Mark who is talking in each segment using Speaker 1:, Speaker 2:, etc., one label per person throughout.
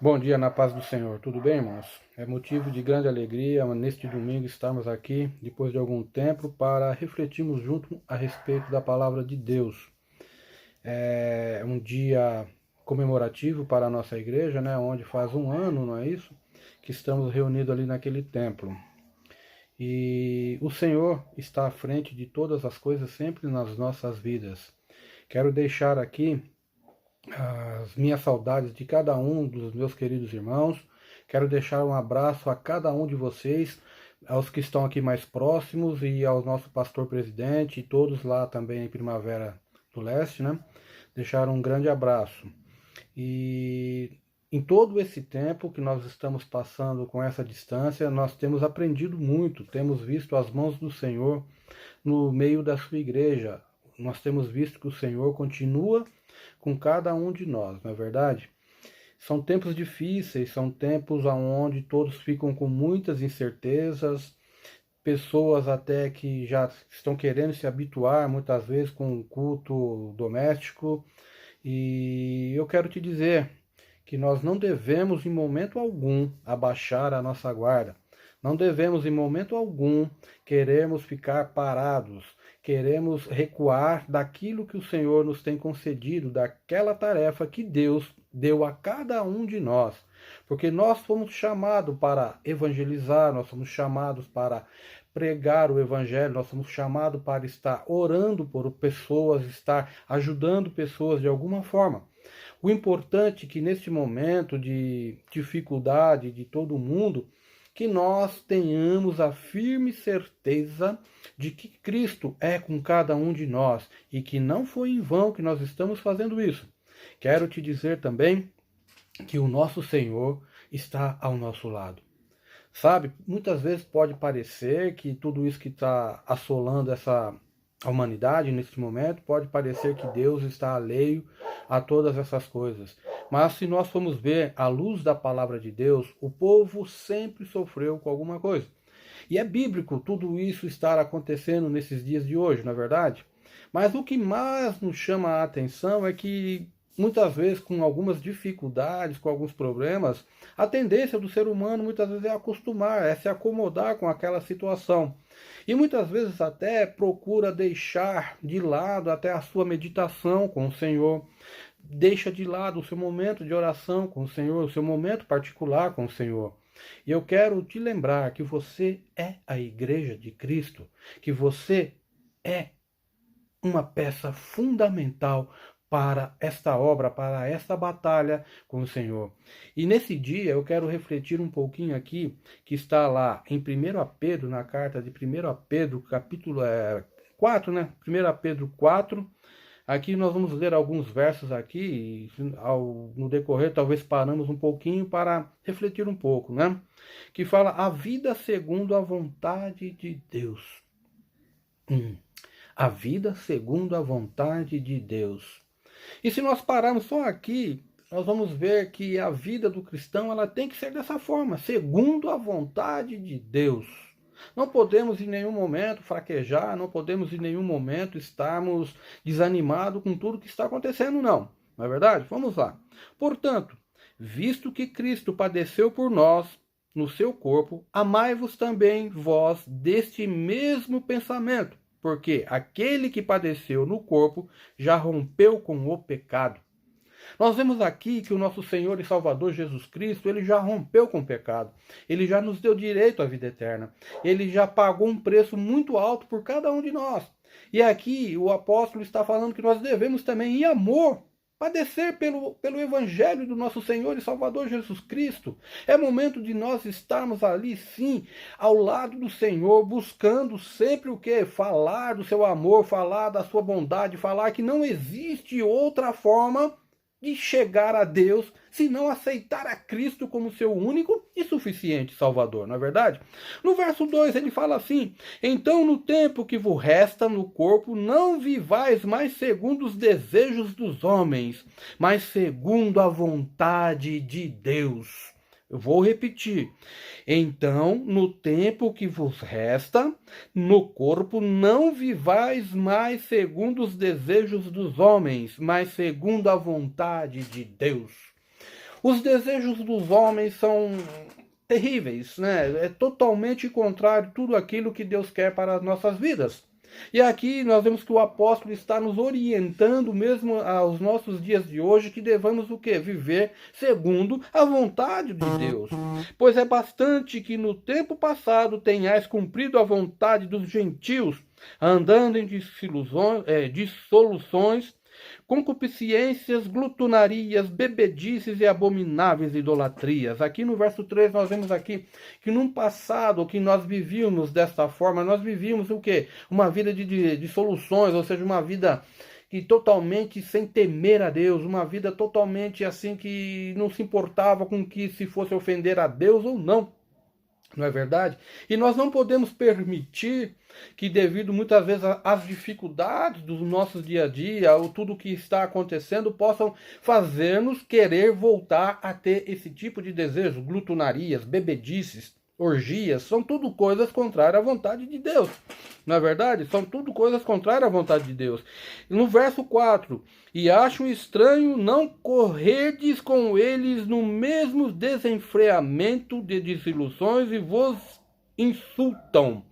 Speaker 1: Bom dia na paz do Senhor, tudo bem, irmãos? É motivo de grande alegria neste domingo estarmos aqui, depois de algum tempo, para refletirmos junto a respeito da palavra de Deus. É um dia comemorativo para a nossa igreja, né? Onde faz um ano, não é isso? Que estamos reunidos ali naquele templo. E o Senhor está à frente de todas as coisas sempre nas nossas vidas. Quero deixar aqui as minhas saudades de cada um dos meus queridos irmãos. Quero deixar um abraço a cada um de vocês, aos que estão aqui mais próximos e ao nosso pastor presidente e todos lá também em Primavera do Leste, né? Deixar um grande abraço. E em todo esse tempo que nós estamos passando com essa distância, nós temos aprendido muito, temos visto as mãos do Senhor no meio da sua igreja. Nós temos visto que o Senhor continua com cada um de nós, não é verdade? São tempos difíceis, são tempos onde todos ficam com muitas incertezas, pessoas até que já estão querendo se habituar muitas vezes com o culto doméstico. E eu quero te dizer que nós não devemos em momento algum abaixar a nossa guarda. Não devemos em momento algum querermos ficar parados, queremos recuar daquilo que o Senhor nos tem concedido, daquela tarefa que Deus deu a cada um de nós. Porque nós fomos chamados para evangelizar, nós somos chamados para pregar o evangelho, nós somos chamados para estar orando por pessoas, estar ajudando pessoas de alguma forma. O importante é que neste momento de dificuldade de todo mundo, que nós tenhamos a firme certeza de que Cristo é com cada um de nós e que não foi em vão que nós estamos fazendo isso. Quero te dizer também que o nosso Senhor está ao nosso lado. Sabe, muitas vezes pode parecer que tudo isso que está assolando a humanidade neste momento, pode parecer que Deus está alheio a todas essas coisas. Mas se nós formos ver à luz da palavra de Deus, o povo sempre sofreu com alguma coisa. E é bíblico tudo isso estar acontecendo nesses dias de hoje, não é verdade? Mas o que mais nos chama a atenção é que muitas vezes com algumas dificuldades, com alguns problemas, a tendência do ser humano muitas vezes é acostumar, é se acomodar com aquela situação. E muitas vezes até procura deixar de lado até a sua meditação com o Senhor, deixa de lado o seu momento de oração com o Senhor, o seu momento particular com o Senhor. E eu quero te lembrar que você é a igreja de Cristo, que você é uma peça fundamental para esta obra, para esta batalha com o Senhor. E nesse dia eu quero refletir um pouquinho aqui, que está lá em 1 Pedro, na carta de 1 Pedro, capítulo 4, né? 1 Pedro 4. Aqui nós vamos ler alguns versos aqui, e no decorrer talvez paramos um pouquinho para refletir um pouco, né? Que fala a vida segundo a vontade de Deus. A vida segundo a vontade de Deus. E se nós pararmos só aqui, nós vamos ver que a vida do cristão ela tem que ser dessa forma, segundo a vontade de Deus. Não podemos em nenhum momento fraquejar, não podemos em nenhum momento estarmos desanimados com tudo que está acontecendo, não. Não é verdade? Vamos lá. Portanto, visto que Cristo padeceu por nós no seu corpo, amai-vos também vós deste mesmo pensamento, porque aquele que padeceu no corpo já rompeu com o pecado. Nós vemos aqui que o nosso Senhor e Salvador Jesus Cristo, ele já rompeu com o pecado. Ele já nos deu direito à vida eterna. Ele já pagou um preço muito alto por cada um de nós. E aqui o apóstolo está falando que nós devemos também, em amor, padecer pelo Evangelho do nosso Senhor e Salvador Jesus Cristo. É momento de nós estarmos ali, sim, ao lado do Senhor, buscando sempre o quê? Falar do seu amor, falar da sua bondade, falar que não existe outra forma de chegar a Deus se não aceitar a Cristo como seu único e suficiente Salvador, não é verdade? No verso 2 ele fala assim: então no tempo que vos resta no corpo, não vivais mais segundo os desejos dos homens, mas segundo a vontade de Deus. Eu vou repetir. Então, no tempo que vos resta, no corpo, não vivais mais segundo os desejos dos homens, mas segundo a vontade de Deus. Os desejos dos homens são terríveis, né? É totalmente contrário a tudo aquilo que Deus quer para as nossas vidas. E aqui nós vemos que o apóstolo está nos orientando mesmo aos nossos dias de hoje que devemos o quê? Viver segundo a vontade de Deus. Pois é bastante que no tempo passado tenhais cumprido a vontade dos gentios, andando em dissoluções, concupiscências, glutonarias, bebedices e abomináveis idolatrias. Aqui no verso 3 nós vemos aqui que num passado que nós vivíamos desta forma, nós vivíamos o quê? Uma vida de soluções, ou seja, uma vida que totalmente sem temer a Deus, uma vida totalmente assim que não se importava com que se fosse ofender a Deus ou não. Não é verdade? E nós não podemos permitir que, devido muitas vezes às dificuldades do nosso dia a dia, ou tudo que está acontecendo, possam fazer-nos querer voltar a ter esse tipo de desejo, glutonarias, bebedices, orgias, são tudo coisas contrárias à vontade de Deus. Não é verdade? São tudo coisas contrárias à vontade de Deus. No verso 4, e acho estranho não correrdes com eles no mesmo desenfreamento de desilusões e vos insultam.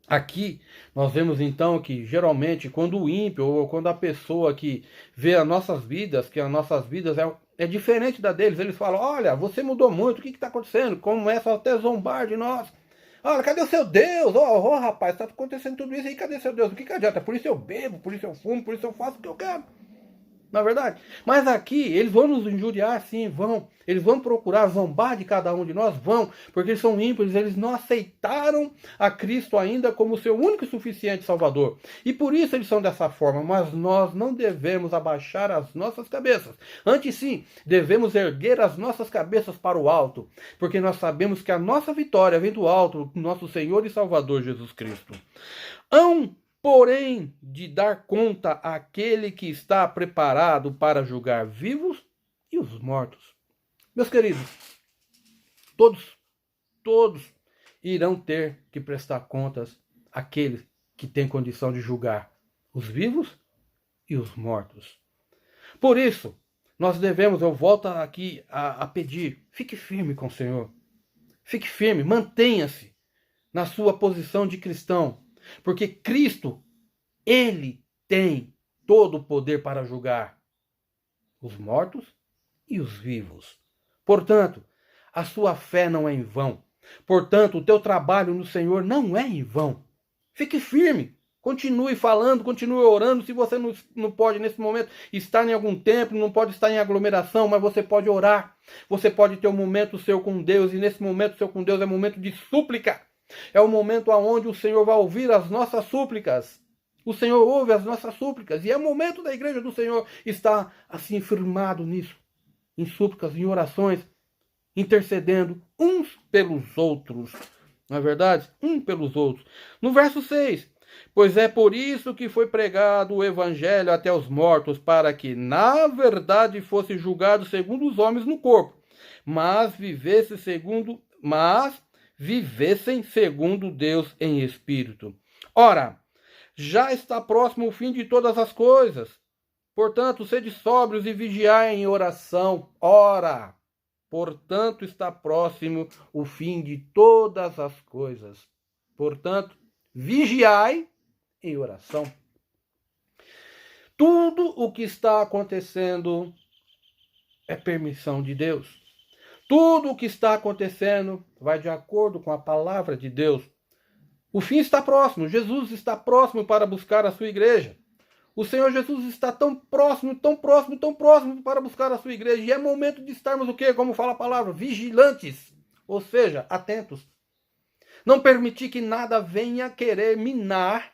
Speaker 1: Aqui nós vemos então que geralmente quando o ímpio ou quando a pessoa que vê as nossas vidas, que as nossas vidas é diferente da deles, eles falam, olha, você mudou muito, o que está acontecendo? Começam até a zombar de nós. Olha, cadê o seu Deus? Rapaz, está acontecendo tudo isso aí, cadê seu Deus? O que adianta? Por isso eu bebo, por isso eu fumo, por isso eu faço o que eu quero. Não é verdade? Mas aqui eles vão nos injuriar, sim, vão. Eles vão procurar zombar de cada um de nós, vão, porque eles são ímpios, eles não aceitaram a Cristo ainda como seu único e suficiente Salvador. E por isso eles são dessa forma, mas nós não devemos abaixar as nossas cabeças. Antes sim, devemos erguer as nossas cabeças para o alto, porque nós sabemos que a nossa vitória vem do alto, nosso Senhor e Salvador Jesus Cristo. Porém, de dar conta àquele que está preparado para julgar vivos e os mortos. Meus queridos, todos irão ter que prestar contas àquele que tem condição de julgar os vivos e os mortos. Por isso, nós devemos, eu volto aqui a pedir, fique firme com o Senhor. Fique firme, mantenha-se na sua posição de cristão. Porque Cristo, Ele tem todo o poder para julgar os mortos e os vivos. Portanto, a sua fé não é em vão. Portanto, o teu trabalho no Senhor não é em vão. Fique firme. Continue falando, continue orando. Se você não pode, nesse momento, estar em algum templo, não pode estar em aglomeração, mas você pode orar. Você pode ter um momento seu com Deus. E nesse momento seu com Deus é um momento de súplica. É o momento onde o Senhor vai ouvir as nossas súplicas. O Senhor ouve as nossas súplicas. E é o momento da igreja do Senhor estar assim firmado nisso. Em súplicas, em orações, intercedendo uns pelos outros. Não é verdade? Um pelos outros. No verso 6. Pois é por isso que foi pregado o evangelho até os mortos, para que, na verdade, fosse julgado segundo os homens no corpo, mas vivessem segundo Deus em espírito. Ora, já está próximo o fim de todas as coisas. Portanto, sede sóbrios e vigiai em oração. Ora, portanto, está próximo o fim de todas as coisas. Portanto, vigiai em oração. Tudo o que está acontecendo é permissão de Deus. Tudo o que está acontecendo vai de acordo com a palavra de Deus. O fim está próximo. Jesus está próximo para buscar a sua igreja. O Senhor Jesus está tão próximo, tão próximo, tão próximo para buscar a sua igreja. E é momento de estarmos o quê? Como fala a palavra? Vigilantes. Ou seja, atentos. Não permitir que nada venha querer minar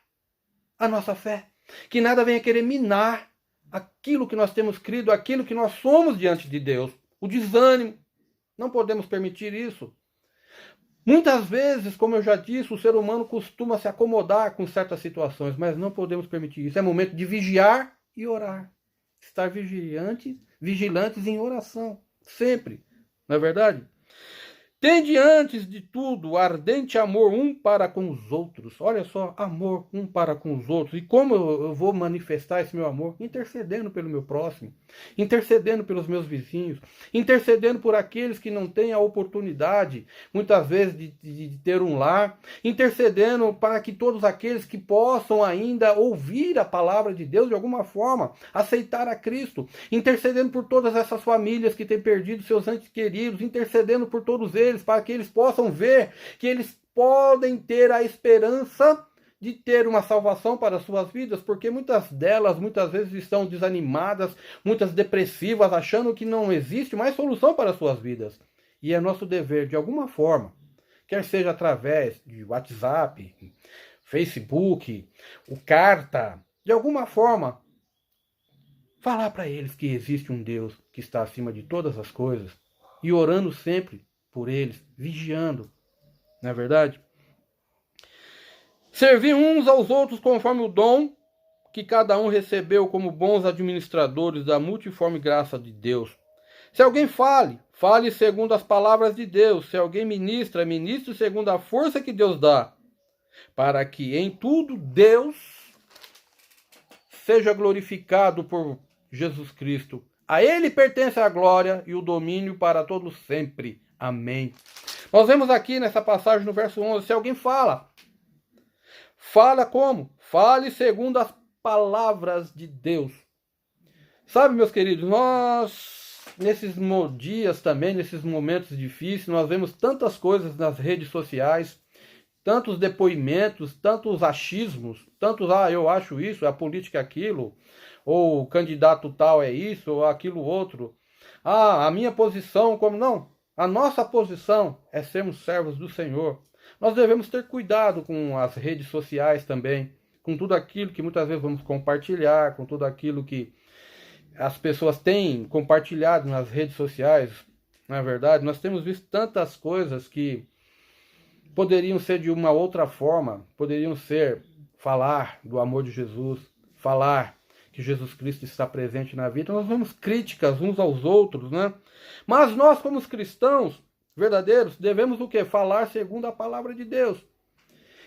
Speaker 1: a nossa fé. Que nada venha querer minar aquilo que nós temos crido, aquilo que nós somos diante de Deus. O desânimo. Não podemos permitir isso. Muitas vezes, como eu já disse, o ser humano costuma se acomodar com certas situações, mas não podemos permitir isso. É momento de vigiar e orar. Estar vigilantes em oração. Sempre. Não é verdade? Tende antes de tudo ardente amor um para com os outros. Olha só, amor um para com os outros. E como eu vou manifestar esse meu amor? Intercedendo pelo meu próximo, intercedendo pelos meus vizinhos, intercedendo por aqueles que não têm a oportunidade, muitas vezes, de ter um lar, intercedendo para que todos aqueles que possam ainda ouvir a palavra de Deus de alguma forma, aceitar a Cristo, intercedendo por todas essas famílias que têm perdido seus entes queridos, intercedendo por todos eles, para que eles possam ver que eles podem ter a esperança de ter uma salvação para as suas vidas, porque muitas delas, muitas vezes estão desanimadas, muitas depressivas, achando que não existe mais solução para as suas vidas. E é nosso dever, de alguma forma, quer seja através de WhatsApp, Facebook, o carta, de alguma forma, falar para eles que existe um Deus que está acima de todas as coisas e orando sempre por eles, vigiando, não é verdade? Servir uns aos outros conforme o dom que cada um recebeu como bons administradores da multiforme graça de Deus. Se alguém fale, fale segundo as palavras de Deus. Se alguém ministra, ministre segundo a força que Deus dá, para que em tudo Deus seja glorificado por Jesus Cristo. A Ele pertence a glória e o domínio para todos sempre. Amém. Nós vemos aqui nessa passagem no verso 11, se alguém fala, fala como? Fale segundo as palavras de Deus. Sabe, meus queridos, nós, nesses dias também, nesses momentos difíceis, nós vemos tantas coisas nas redes sociais, tantos depoimentos, tantos achismos, tantos, eu acho isso, a política é aquilo, ou o candidato tal é isso, ou aquilo outro. A minha posição, como não? A nossa posição é sermos servos do Senhor. Nós devemos ter cuidado com as redes sociais também, com tudo aquilo que muitas vezes vamos compartilhar, com tudo aquilo que as pessoas têm compartilhado nas redes sociais. Na verdade, nós temos visto tantas coisas que poderiam ser de uma outra forma, poderiam ser falar do amor de Jesus, falar que Jesus Cristo está presente na vida. Nós vemos críticas uns aos outros, né? Mas nós, como os cristãos verdadeiros, devemos o quê? Falar segundo a palavra de Deus.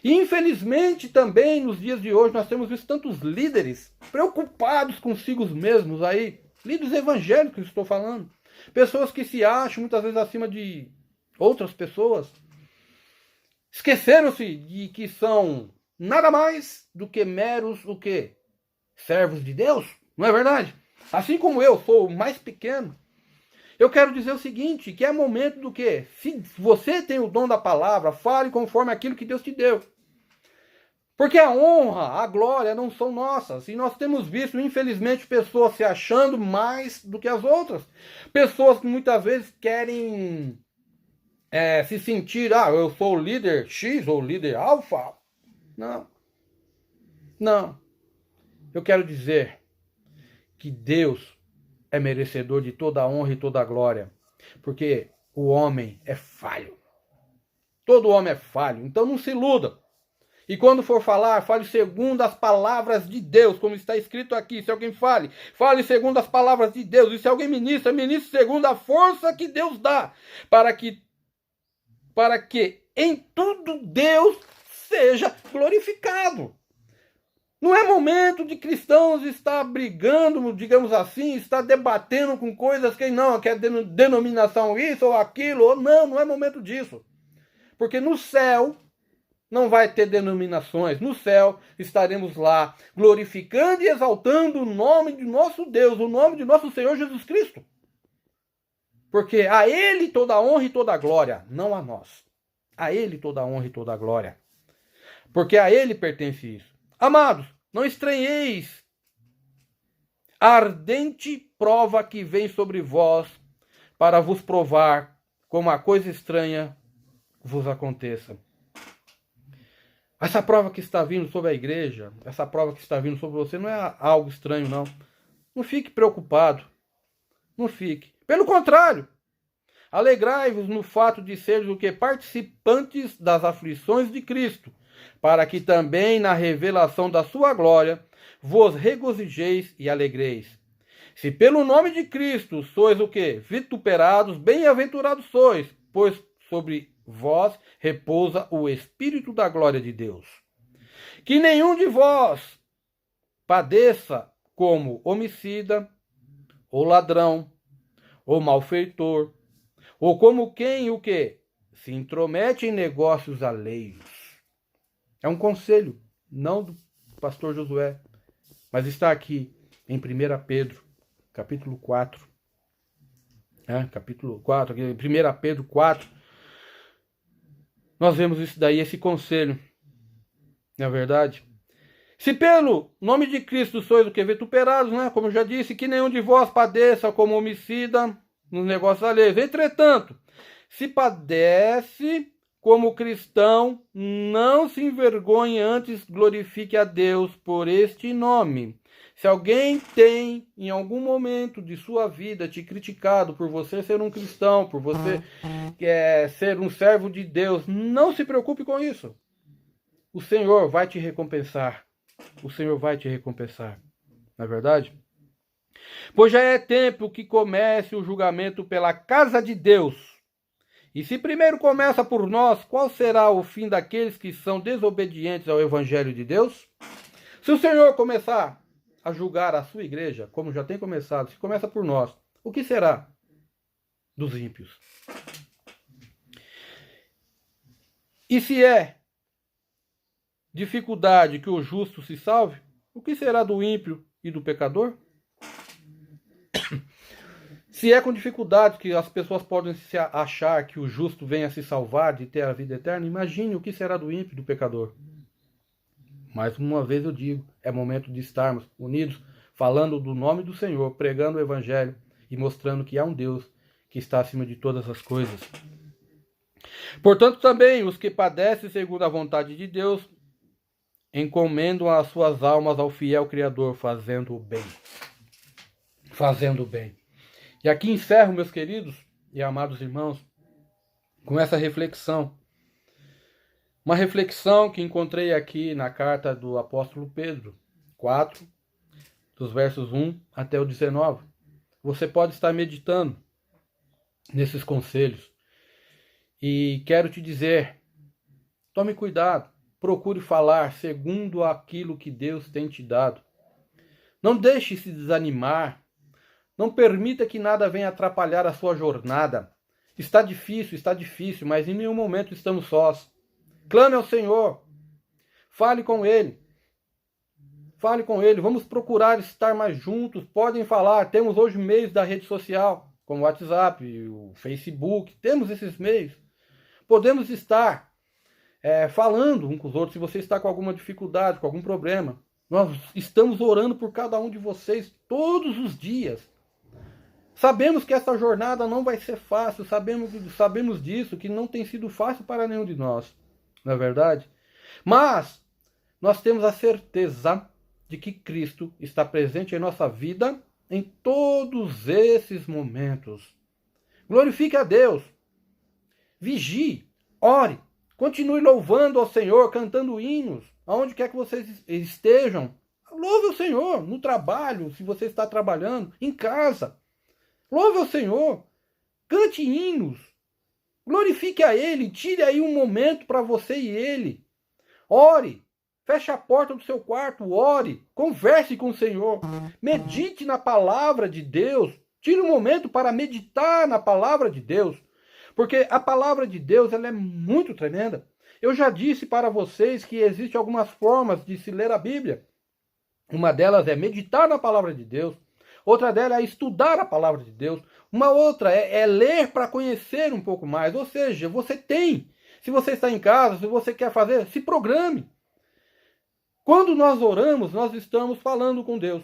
Speaker 1: E infelizmente também nos dias de hoje nós temos visto tantos líderes preocupados consigo mesmos aí, líderes evangélicos estou falando, pessoas que se acham muitas vezes acima de outras pessoas, esqueceram-se de que são nada mais do que meros o quê? Servos de Deus, não é verdade? Assim como eu sou o mais pequeno, eu quero dizer o seguinte, que é momento do quê? Se você tem o dom da palavra, fale conforme aquilo que Deus te deu. Porque a honra, a glória não são nossas. E nós temos visto, infelizmente, pessoas se achando mais do que as outras. Pessoas que muitas vezes querem se sentir, eu sou o líder X ou líder alfa. Não. Não. Eu quero dizer que Deus é merecedor de toda a honra e toda a glória. Porque o homem é falho. Todo homem é falho. Então não se iluda. E quando for falar, fale segundo as palavras de Deus, como está escrito aqui. Se alguém fale, fale segundo as palavras de Deus. E se alguém ministra, ministre segundo a força que Deus dá. Para que em tudo Deus seja glorificado. Não é momento de cristãos estar brigando, digamos assim, estar debatendo com coisas que não, que é denominação isso ou aquilo, ou não é momento disso. Porque no céu não vai ter denominações, no céu estaremos lá glorificando e exaltando o nome de nosso Deus, o nome de nosso Senhor Jesus Cristo. Porque a Ele toda a honra e toda a glória, não a nós. A Ele toda a honra e toda a glória. Porque a Ele pertence isso. Amados, não estranheis a ardente prova que vem sobre vós para vos provar como a coisa estranha vos aconteça. Essa prova que está vindo sobre a igreja, essa prova que está vindo sobre você não é algo estranho, não. Não fique preocupado. Não fique. Pelo contrário, alegrai-vos no fato de seres o que? Participantes das aflições de Cristo, para que também na revelação da sua glória vos regozijeis e alegreis. Se pelo nome de Cristo sois o que? Vituperados, bem-aventurados sois, pois sobre vós repousa o Espírito da glória de Deus. Que nenhum de vós padeça como homicida, ou ladrão, ou malfeitor, ou como quem o quê? Se intromete em negócios alheios. É um conselho, não do pastor Josué, mas está aqui em 1 Pedro, capítulo 4. Capítulo 4, aqui, 1 Pedro 4. Nós vemos isso daí, esse conselho. Não é verdade? Se pelo nome de Cristo sois o que vituperados, né? Como eu já disse, que nenhum de vós padeça como homicida nos negócios alheios. Entretanto, se padece como cristão, não se envergonhe, antes glorifique a Deus por este nome. Se alguém tem, em algum momento de sua vida, te criticado por você ser um cristão, por você ser um servo de Deus, não se preocupe com isso. O Senhor vai te recompensar. O Senhor vai te recompensar. Não é verdade? Pois já é tempo que comece o julgamento pela casa de Deus. E se primeiro começa por nós, qual será o fim daqueles que são desobedientes ao Evangelho de Deus? Se o Senhor começar a julgar a sua igreja, como já tem começado, se começa por nós, o que será dos ímpios? E se é dificuldade que o justo se salve, o que será do ímpio e do pecador? Se é com dificuldade que as pessoas podem se achar que o justo venha se salvar de ter a vida eterna, imagine o que será do ímpio e do pecador. Mais uma vez eu digo, é momento de estarmos unidos, falando do nome do Senhor, pregando o Evangelho e mostrando que há um Deus que está acima de todas as coisas. Portanto, também os que padecem segundo a vontade de Deus, encomendam as suas almas ao fiel Criador, fazendo o bem. Fazendo o bem. E aqui encerro, meus queridos e amados irmãos, com essa reflexão. Uma reflexão que encontrei aqui na carta do apóstolo Pedro, 4, dos versos 1 até o 19. Você pode estar meditando nesses conselhos. E quero te dizer, tome cuidado, procure falar segundo aquilo que Deus tem te dado. Não deixe se desanimar. Não permita que nada venha atrapalhar a sua jornada. Está difícil, mas em nenhum momento estamos sós. Clame ao Senhor. Fale com Ele. Fale com Ele. Vamos procurar estar mais juntos. Podem falar. Temos hoje meios da rede social, como o WhatsApp, o Facebook. Temos esses meios. Podemos estar falando um com os outros. Se você está com alguma dificuldade, com algum problema, nós estamos orando por cada um de vocês todos os dias. Sabemos que essa jornada não vai ser fácil, sabemos disso, que não tem sido fácil para nenhum de nós, não é verdade? Mas nós temos a certeza de que Cristo está presente em nossa vida em todos esses momentos. Glorifique a Deus, vigie, ore, continue louvando ao Senhor, cantando hinos, aonde quer que vocês estejam. Louve o Senhor no trabalho, se você está trabalhando, em casa. Louve ao Senhor, cante hinos, glorifique a Ele, tire aí um momento para você e Ele. Ore, feche a porta do seu quarto, ore, converse com o Senhor, medite na palavra de Deus, tire um momento para meditar na palavra de Deus, porque a palavra de Deus ela é muito tremenda. Eu já disse para vocês que existem algumas formas de se ler a Bíblia. Uma delas é meditar na palavra de Deus. Outra delas é estudar a palavra de Deus. Uma outra é ler para conhecer um pouco mais. Ou seja, você tem. Se você está em casa, se você quer fazer, se programe. Quando nós oramos, nós estamos falando com Deus.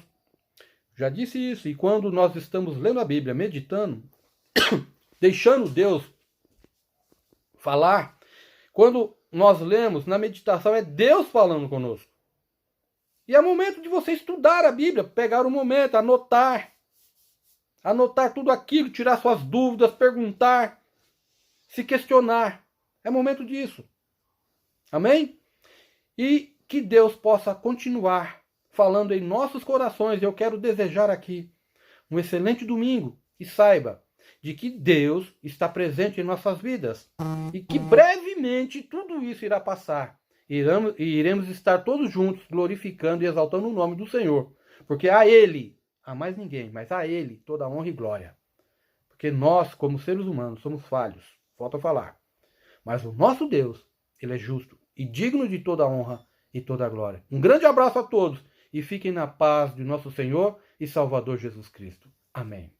Speaker 1: Já disse isso. E quando nós estamos lendo a Bíblia, meditando, deixando Deus falar, quando nós lemos na meditação, é Deus falando conosco. E é momento de você estudar a Bíblia, pegar um momento, anotar tudo aquilo, tirar suas dúvidas, perguntar, se questionar. É momento disso. Amém? E que Deus possa continuar falando em nossos corações. Eu quero desejar aqui um excelente domingo. E saiba, de que Deus está presente em nossas vidas e que brevemente tudo isso irá passar. E iremos estar todos juntos glorificando e exaltando o nome do Senhor, porque a Ele, a mais ninguém, mas a Ele toda a honra e glória. Porque nós, como seres humanos, somos falhos, falta falar. Mas o nosso Deus, Ele é justo e digno de toda a honra e toda a glória. Um grande abraço a todos e fiquem na paz de nosso Senhor e Salvador Jesus Cristo. Amém.